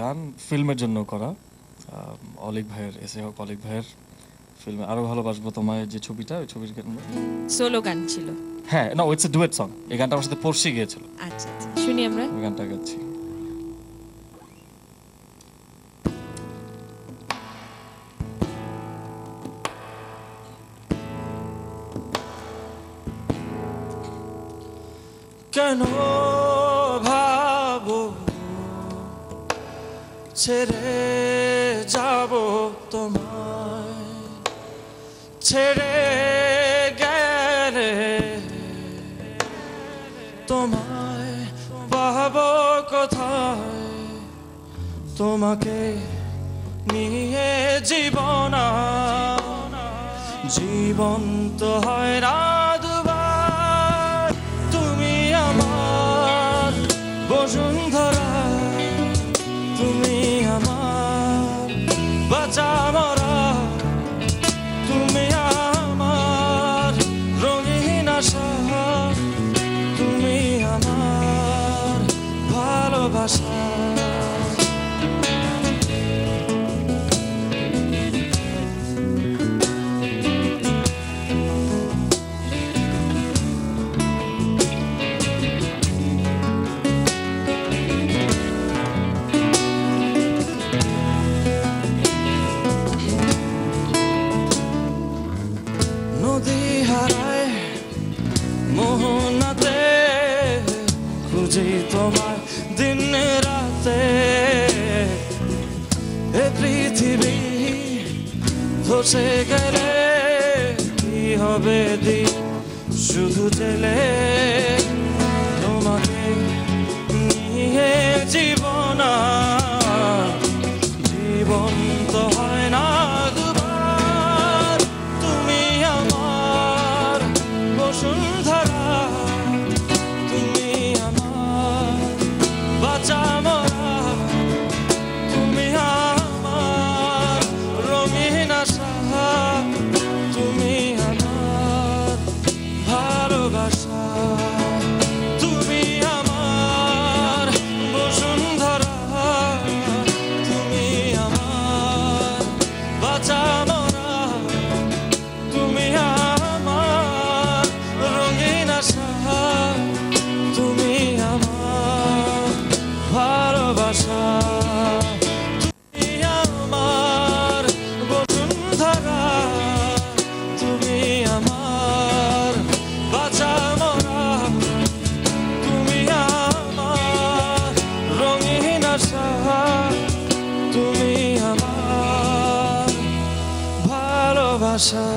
গান ফিল্মের জন্য করা, অলিক ভাইয়ের এসে হক অলিক ভাইয়ের ফিল্মে আরো ভালোবাসবো তোমায় যে ছবিটা, ওই ছবির গান। সোলো গান ছিল। হ্যাঁ, না ইটস এ ডুয়েট সং। এই গানটা আমার সাথে পড়শি গিয়েছিল। আচ্ছা আচ্ছা, শুনি আমরা। ওই গানটা গাচ্ছি। কেন ভাবো ছেড়ে যাব তোমায়, ছেড়ে গেলে তোমায় পাবো কোথায়, তোমাকে নিয়ে জীবন জীবন তো হয় না দুবার। তুমি আমার বসুন্ধরা, তুমি আমার বাঁচা মরা, তুমি আমার রঙিন আশা, তুমি আমার ভালোবাসা। নদী হারায় মোহনাতে, খুঁজি তোমায় দিন রাতে, এ পৃথিবী ধসে গেলে কি হবে দিন শুধু জেলে, তোমাকে নিয়ে জীবন জীবন তো হয় না দুবার। তুমি আমার বসুন্ধরা, তুমি আমার বাঁচা মরা, তুমি আমার রঙিন আশা, তুমি আমার ভালোবাসা। তুমি আমার বসুন্ধরা, তুমি আমার বাঁচা মরা, তুমি আমার রঙিন আশা, তুমি আমার ভালোবাসা। তুমি আমার বসুন্ধরা, তুমি আমার বাঁচা মরা, তুমি আমার রঙিন আশা, তুমি আমার ভালোবাসা।